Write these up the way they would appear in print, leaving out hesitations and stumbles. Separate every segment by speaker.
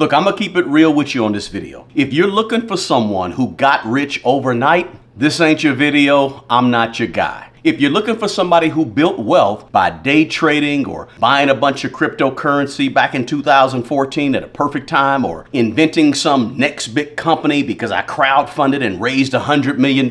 Speaker 1: Look, I'm gonna keep it real with you on this video. If you're looking for someone who got rich overnight, this ain't your video. I'm not your guy. If you're looking for somebody who built wealth by day trading or buying a bunch of cryptocurrency back in 2014 at a perfect time, or inventing some next big company because I crowdfunded and raised $100 million,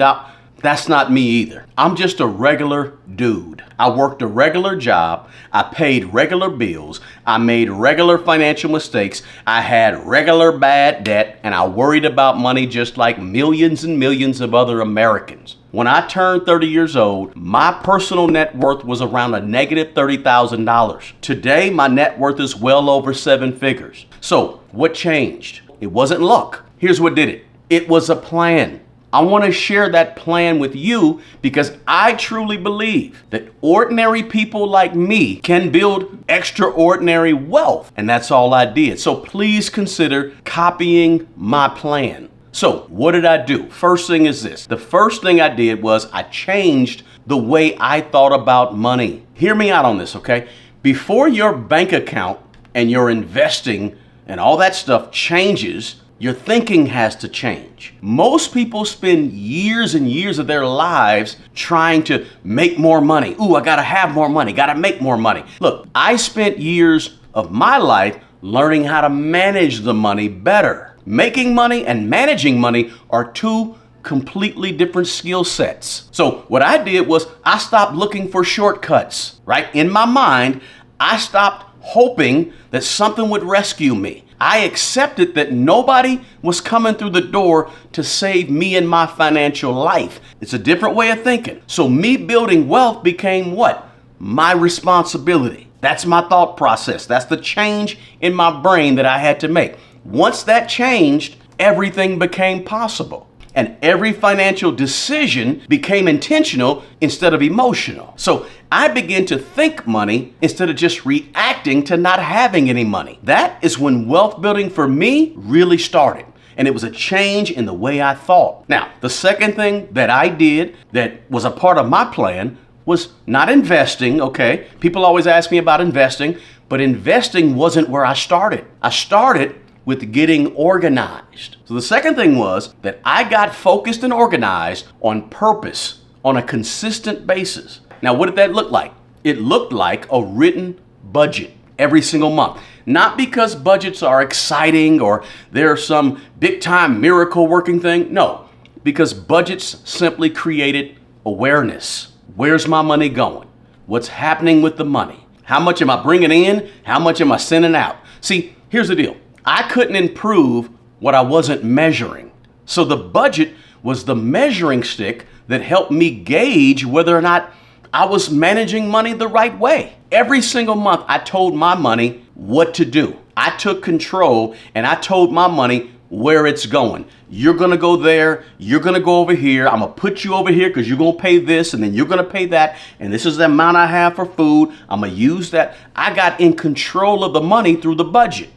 Speaker 1: that's not me either. I'm just a regular dude. I worked a regular job. I paid regular bills. I made regular financial mistakes. I had regular bad debt, and I worried about money just like millions and millions of other Americans. When I turned 30 years old, my personal net worth was around a negative $30,000. Today, my net worth is well over 7 figures. So what changed? It wasn't luck. Here's what did it. It was a plan. I want to share that plan with you because I truly believe that ordinary people like me can build extraordinary wealth. And that's all I did. So please consider copying my plan. So what did I do? First thing is this. The first thing I did was I changed the way I thought about money. Hear me out on this, okay? Before your bank account and your investing and all that stuff changes, your thinking has to change. Most people spend years and years of their lives trying to make more money. Ooh, I gotta have more money, gotta make more money. Look, I spent years of my life learning how to manage the money better. Making money and managing money are two completely different skill sets. So what I did was I stopped looking for shortcuts, right? In my mind, I stopped hoping that something would rescue me. I accepted that nobody was coming through the door to save me and my financial life. It's a different way of thinking. So me building wealth became what? My responsibility. That's my thought process. That's the change in my brain that I had to make. Once that changed, everything became possible. And every financial decision became intentional instead of emotional. So I began to think money instead of just reacting to not having any money. That is when wealth building for me really started. And it was a change in the way I thought. Now, the second thing that I did that was a part of my plan was not investing, okay? People always ask me about investing, but investing wasn't where I started. I started with getting organized. So the second thing was that I got focused and organized on purpose on a consistent basis. Now, what did that look like? It looked like a written budget every single month. Not because budgets are exciting or they're some big time miracle working thing. No, because budgets simply created awareness. Where's my money going? What's happening with the money? How much am I bringing in? How much am I sending out? See, here's the deal. I couldn't improve what I wasn't measuring. So the budget was the measuring stick that helped me gauge whether or not I was managing money the right way. Every single month, I told my money what to do. I took control and I told my money where it's going. You're gonna go there, you're gonna go over here, I'm gonna put you over here because you're gonna pay this and then you're gonna pay that, and this is the amount I have for food, I'm gonna use that. I got in control of the money through the budget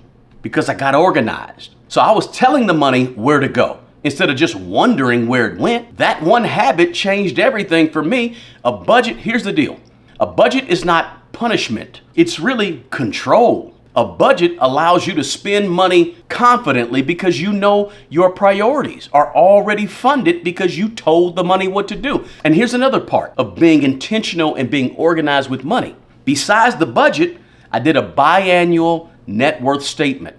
Speaker 1: because I got organized. So I was telling the money where to go instead of just wondering where it went. That one habit changed everything for me. A budget, here's the deal. A budget is not punishment. It's really control. A budget allows you to spend money confidently because you know your priorities are already funded because you told the money what to do. And here's another part of being intentional and being organized with money. Besides the budget, I did a biannual net worth statement.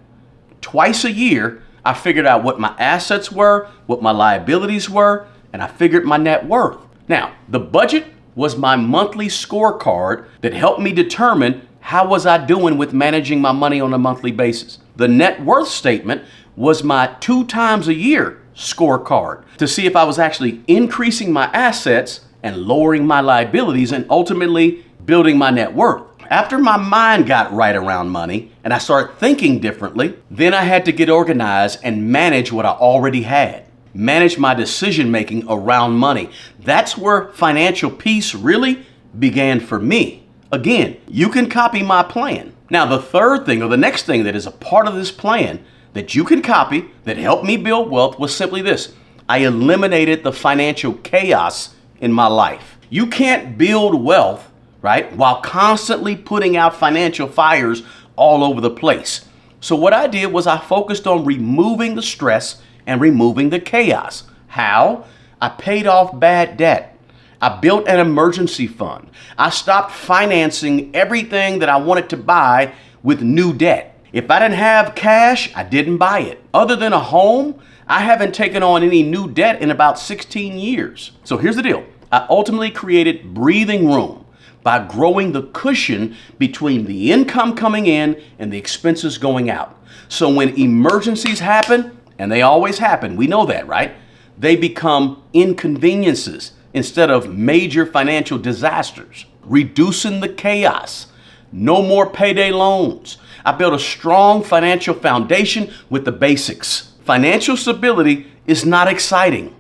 Speaker 1: Twice a year, I figured out what my assets were, what my liabilities were, and I figured my net worth. Now, the budget was my monthly scorecard that helped me determine how was I doing with managing my money on a monthly basis. The net worth statement was my 2 times a year scorecard to see if I was actually increasing my assets and lowering my liabilities and ultimately building my net worth. After my mind got right around money and I started thinking differently, then I had to get organized and manage what I already had. Manage my decision making around money. That's where financial peace really began for me. Again, you can copy my plan. Now, the third thing or the next thing that is a part of this plan that you can copy that helped me build wealth was simply this. I eliminated the financial chaos in my life. You can't build wealth, right, while constantly putting out financial fires all over the place. So what I did was I focused on removing the stress and removing the chaos. How? I paid off bad debt. I built an emergency fund. I stopped financing everything that I wanted to buy with new debt. If I didn't have cash, I didn't buy it. Other than a home, I haven't taken on any new debt in about 16 years. So here's the deal. I ultimately created breathing room by growing the cushion between the income coming in and the expenses going out. So when emergencies happen, and they always happen, we know that, right? They become inconveniences instead of major financial disasters. Reducing the chaos. No more payday loans. I built a strong financial foundation with the basics. Financial stability is not exciting.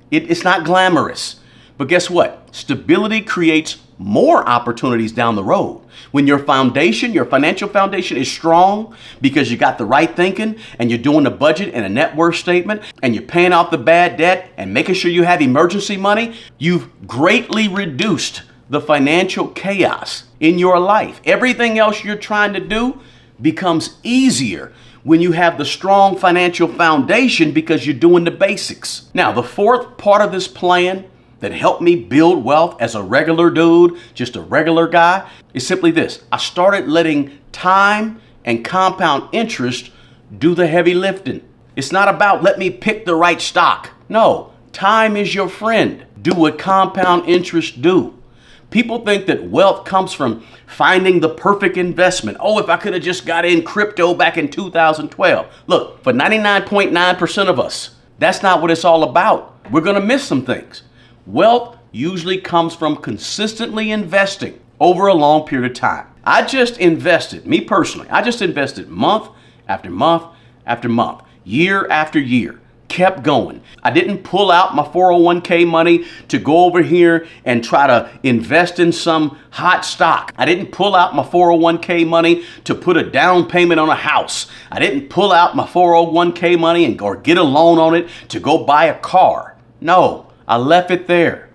Speaker 1: It's not glamorous. But guess what? Stability creates more opportunities down the road. When your foundation, your financial foundation is strong because you got the right thinking and you're doing a budget and a net worth statement and you're paying off the bad debt and making sure you have emergency money, you've greatly reduced the financial chaos in your life. Everything else you're trying to do becomes easier when you have the strong financial foundation because you're doing the basics. Now, the fourth part of this plan that helped me build wealth as a regular dude, just a regular guy, is simply this. I started letting time and compound interest do the heavy lifting. It's not about let me pick the right stock. No, time is your friend. Do what compound interest do. People think that wealth comes from finding the perfect investment. Oh, if I could have just got in crypto back in 2012. Look, for 99.9% of us, that's not what it's all about. We're going to miss some things. Wealth usually comes from consistently investing over a long period of time. I just invested, me personally, I just invested month after month after month, year after year, kept going. I didn't pull out my 401k money to go over here and try to invest in some hot stock. I didn't pull out my 401k money to put a down payment on a house. I didn't pull out my 401k money or get a loan on it to go buy a car. No. I left it there,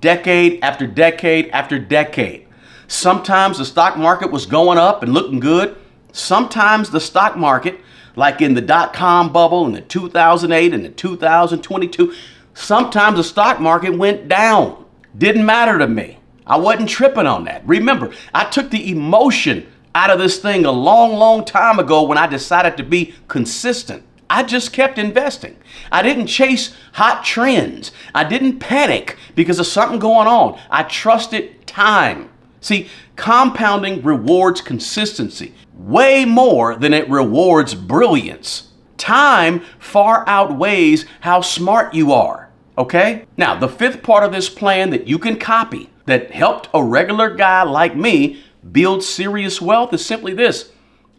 Speaker 1: decade after decade after decade. Sometimes the stock market was going up and looking good. Sometimes the stock market, like in the dot-com bubble in the 2008 and the 2022, sometimes the stock market went down. Didn't matter to me. I wasn't tripping on that. Remember, I took the emotion out of this thing a long, long time ago when I decided to be consistent. I just kept investing. I didn't chase hot trends. I didn't panic because of something going on. I trusted time. See, compounding rewards consistency way more than it rewards brilliance. Time far outweighs how smart you are, okay? Now, the fifth part of this plan that you can copy that helped a regular guy like me build serious wealth is simply this.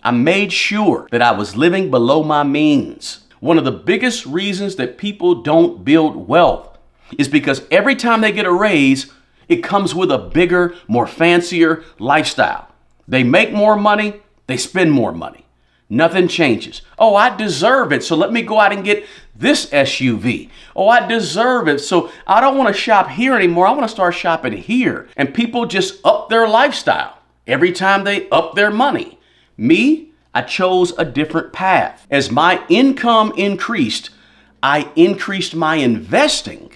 Speaker 1: I made sure that I was living below my means. One of the biggest reasons that people don't build wealth is because every time they get a raise, it comes with a bigger, more fancier lifestyle. They make more money, they spend more money. Nothing changes. Oh, I deserve it, so let me go out and get this SUV. Oh, I deserve it, so I don't want to shop here anymore. I want to start shopping here. And people just up their lifestyle every time they up their money. Me, I chose a different path. As my income increased, I increased my investing,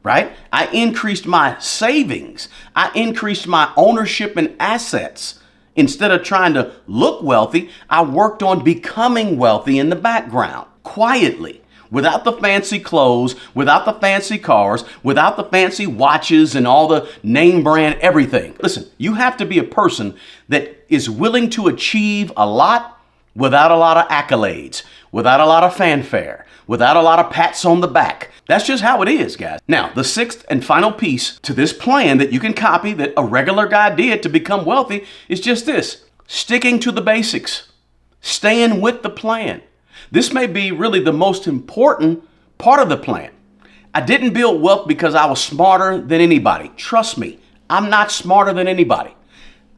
Speaker 1: right? I increased my savings. I increased my ownership and assets. Instead of trying to look wealthy, I worked on becoming wealthy in the background, quietly, without the fancy clothes, without the fancy cars, without the fancy watches and all the name brand everything. Listen, you have to be a person that is willing to achieve a lot without a lot of accolades, without a lot of fanfare, without a lot of pats on the back. That's just how it is, guys. Now, the sixth and final piece to this plan that you can copy that a regular guy did to become wealthy is just this: sticking to the basics, staying with the plan. This may be really the most important part of the plan. I didn't build wealth because I was smarter than anybody. Trust me, I'm not smarter than anybody.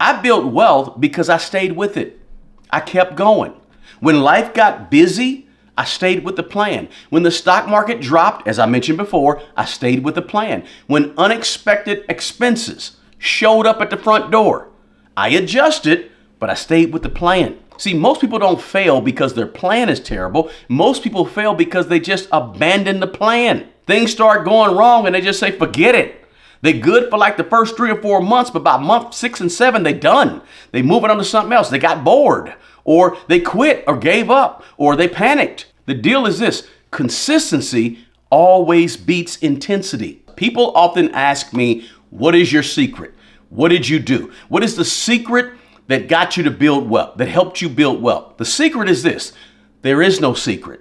Speaker 1: I built wealth because I stayed with it. I kept going. When life got busy, I stayed with the plan. When the stock market dropped, as I mentioned before, I stayed with the plan. When unexpected expenses showed up at the front door, I adjusted, but I stayed with the plan. See, most people don't fail because their plan is terrible. Most people fail because they just abandon the plan. Things start going wrong and they just say, forget it. They're good for like the first 3 or 4 months, but by month 6 and 7, they're done. They move it on to something else. They got bored, or they quit or gave up, or they panicked. The deal is this: consistency always beats intensity. People often ask me, what is your secret? What did you do? What is the secret that got you to build wealth, that helped you build wealth? The secret is this: there is no secret.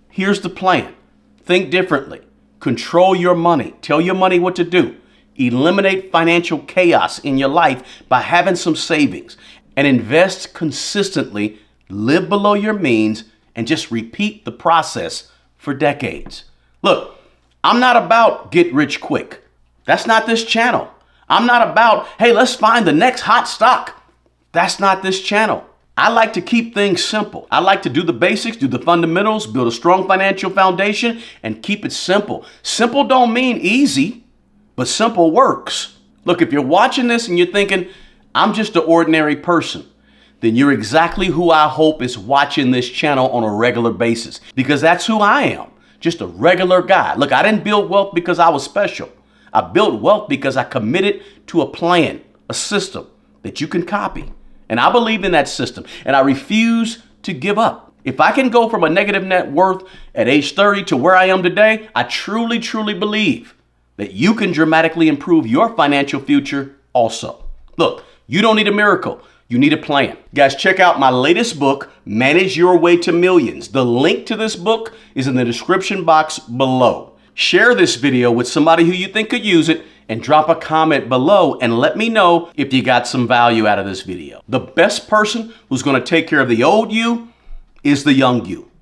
Speaker 1: Here's the plan. Think differently. Control your money. Tell your money what to do. Eliminate financial chaos in your life by having some savings, and invest consistently. Live below your means and just repeat the process for decades. Look, I'm not about get rich quick. That's not this channel. I'm not about, hey, let's find the next hot stock. That's not this channel. I like to keep things simple. I like to do the basics, do the fundamentals, build a strong financial foundation, and keep it simple. Simple don't mean easy, but simple works. Look, if you're watching this and you're thinking, I'm just an ordinary person, then you're exactly who I hope is watching this channel on a regular basis, because that's who I am, just a regular guy. Look, I didn't build wealth because I was special. I built wealth because I committed to a plan, a system that you can copy. And I believe in that system, and I refuse to give up. If I can go from a negative net worth at age 30 to where I am today, I truly, truly believe that you can dramatically improve your financial future also. Look, you don't need a miracle. You need a plan. Guys, check out my latest book, Manage Your Way to Millions. The link to this book is in the description box below. Share this video with somebody who you think could use it, and drop a comment below and let me know if you got some value out of this video. The best person who's going to take care of the old you is the young you.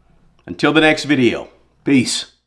Speaker 1: Until the next video, peace.